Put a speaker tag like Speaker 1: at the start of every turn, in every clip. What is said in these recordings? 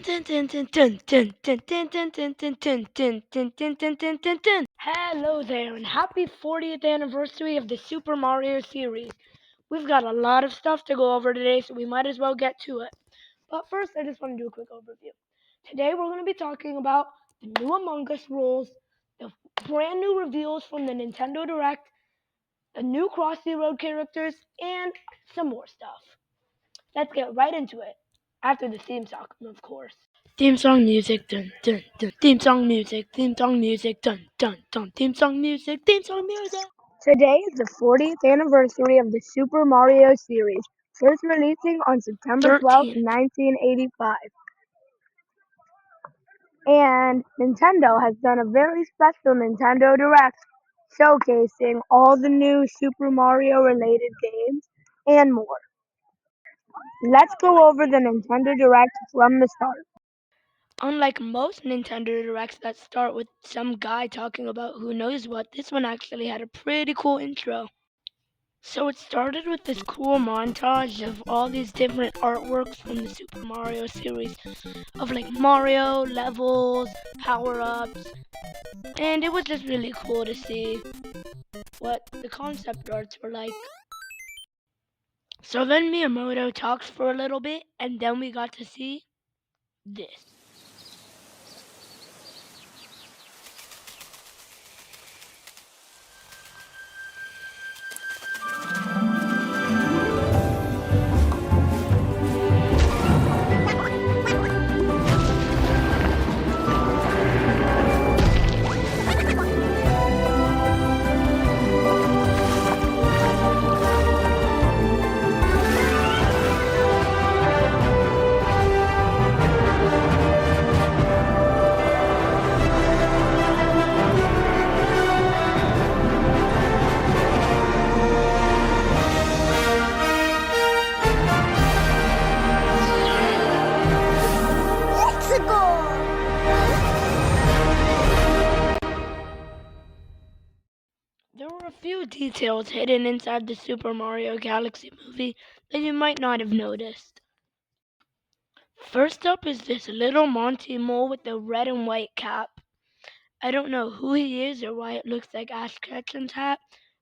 Speaker 1: Hello there, and happy 40th anniversary of the Super Mario series. We've got a lot of stuff to go over today, so we might as well get to it. But first, I just want to do a quick overview. Today, we're going to be talking about the new Among Us rules, the brand new reveals from the Nintendo Direct, the new Crossy Road characters, and some more stuff. Let's get right into it, after the theme song, of course. Theme song music, dun dun dun. Theme song music, dun dun dun. Theme song music, theme song music. Today is the 40th anniversary of the Super Mario series, first releasing on September 12th, 1985. And Nintendo has done a very special Nintendo Direct, showcasing all the new Super Mario related games and more. Let's go over the Nintendo Direct from the start. Unlike most Nintendo Directs that start with some guy talking about who knows what, this one actually had a pretty cool intro. So it started with this cool montage of all these different artworks from the Super Mario series of like Mario, levels, power-ups, and it was just really cool to see what the concept arts were like. So then Miyamoto talks for a little bit, and then we got to see this. There were a few details hidden inside the Super Mario Galaxy movie that you might not have noticed. First up is this little Monty Mole with the red and white cap. I don't know who he is or why it looks like Ash Ketchum's hat,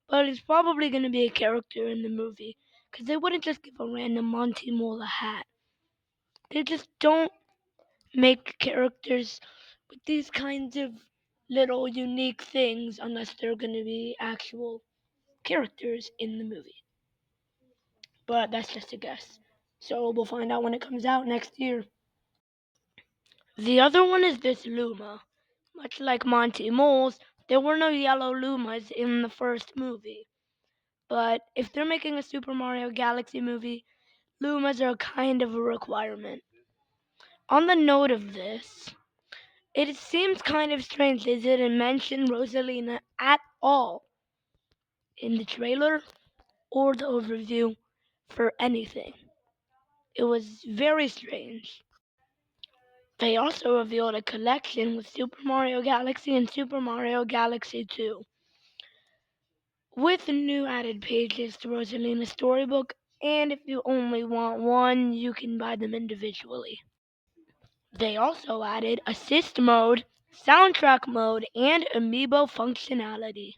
Speaker 1: but he's probably going to be a character in the movie, because they wouldn't just give a random Monty Mole a hat. They just don't make characters with these kinds of little unique things unless they're going to be actual characters in the movie. But that's just a guess. So we'll find out when it comes out next year. The other one is this Luma. Much like Monty Mole's, there were no yellow Lumas in the first movie. But if they're making a Super Mario Galaxy movie, Lumas are kind of a requirement. On the note of this, it seems kind of strange they didn't mention Rosalina at all in the trailer or the overview for anything. It was very strange. They also revealed a collection with Super Mario Galaxy and Super Mario Galaxy 2, with new added pages to Rosalina's storybook, and if you only want one, you can buy them individually. They also added assist mode, soundtrack mode, and amiibo functionality.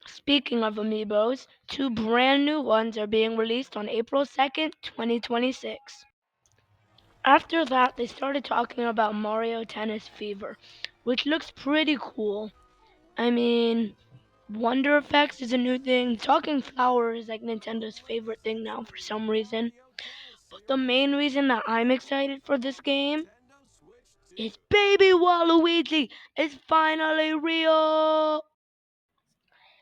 Speaker 1: Speaking of amiibos, two brand new ones are being released on April 2nd, 2026. After that, they started talking about Mario Tennis Fever, which looks pretty cool. I mean, Wonder Effects is a new thing. Talking Flower is like Nintendo's favorite thing now for some reason. But the main reason that I'm excited for this game is Baby Waluigi is finally real!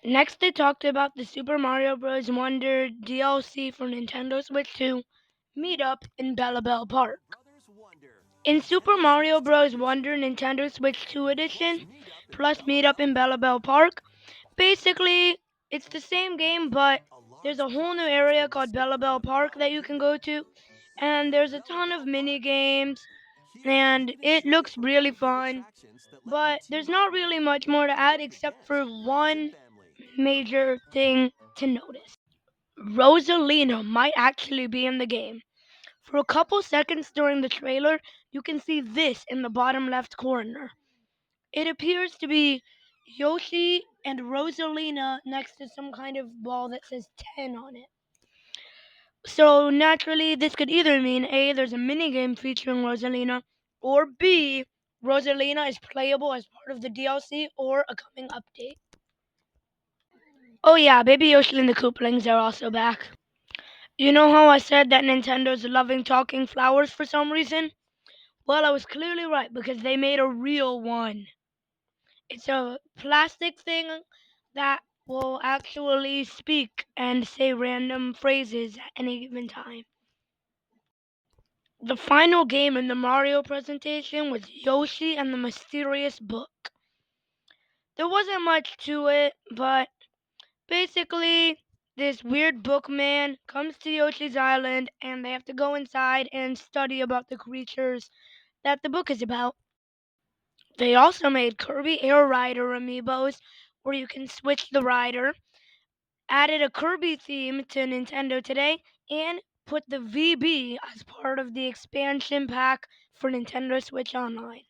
Speaker 1: Next, they talked about the Super Mario Bros. Wonder DLC for Nintendo Switch 2, Meet Up in Bellabelle Park. In Super Mario Bros. Wonder Nintendo Switch 2 Edition, plus Meet Up in Bellabelle Park, basically, it's the same game, but there's a whole new area called Bellabelle Park that you can go to, and there's a ton of mini games, and it looks really fun, but there's not really much more to add except for one major thing to notice. Rosalina might actually be in the game. For a couple seconds during the trailer, you can see this in the bottom left corner. It appears to be Yoshi and Rosalina next to some kind of ball that says 10 on it. So naturally, this could either mean A, there's a minigame featuring Rosalina, or B, Rosalina is playable as part of the DLC or a coming update. Oh yeah, Baby Yoshi and the Koopalings are also back. You know how I said that Nintendo's loving talking flowers for some reason? Well, I was clearly right because they made a real one. It's a plastic thing that will actually speak and say random phrases at any given time. The final game in the Mario presentation was Yoshi and the Mysterious Book. There wasn't much to it, but basically, this weird bookman comes to Yoshi's Island and they have to go inside and study about the creatures that the book is about. They also made Kirby Air Rider amiibos where you can switch the rider, added a Kirby theme to Nintendo Today, and put the VB as part of the expansion pack for Nintendo Switch Online.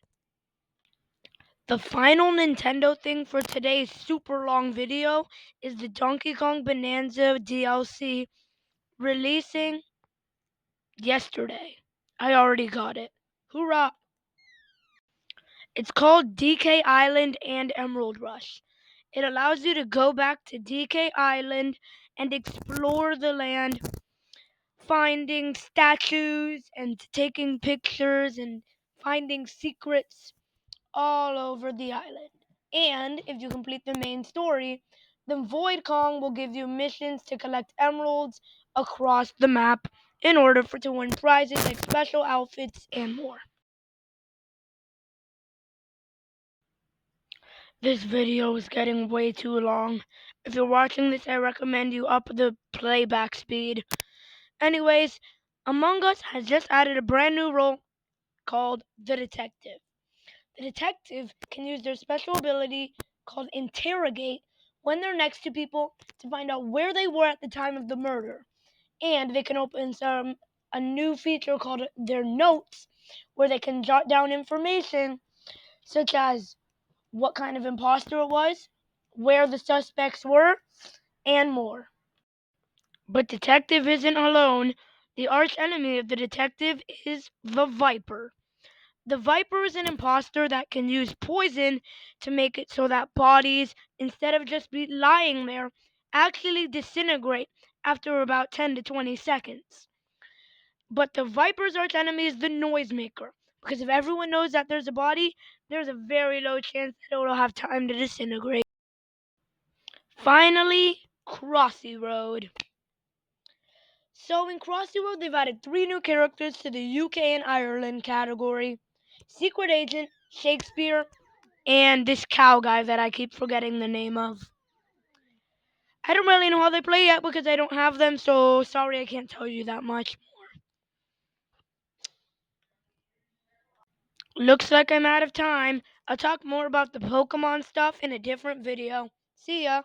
Speaker 1: The final Nintendo thing for today's super long video is the Donkey Kong Bonanza DLC releasing yesterday. I already got it. Hoorah! It's called DK Island and Emerald Rush. It allows you to go back to DK Island and explore the land, finding statues and taking pictures and finding secrets all over the island. And if you complete the main story, then Void Kong will give you missions to collect emeralds across the map in order to win prizes like special outfits and more. This video is getting way too long. If you're watching this, I recommend you up the playback speed. Anyways, Among Us has just added a brand new role called the Detective. The detective can use their special ability called Interrogate when they're next to people to find out where they were at the time of the murder. And they can open a new feature called their notes where they can jot down information such as what kind of imposter it was, where the suspects were, and more. But Detective isn't alone. The arch enemy of the detective is the Viper. The Viper is an imposter that can use poison to make it so that bodies, instead of just be lying there, actually disintegrate after about 10 to 20 seconds. But the Viper's arch enemy is the Noisemaker, because if everyone knows that there's a body, there's a very low chance that it'll have time to disintegrate. Finally, Crossy Road. So in Crossy Road, they've added 3 new characters to the UK and Ireland category. Secret Agent, Shakespeare, and this cow guy that I keep forgetting the name of. I don't really know how they play yet because I don't have them, so sorry I can't tell you that much more. Looks like I'm out of time. I'll talk more about the Pokemon stuff in a different video. See ya!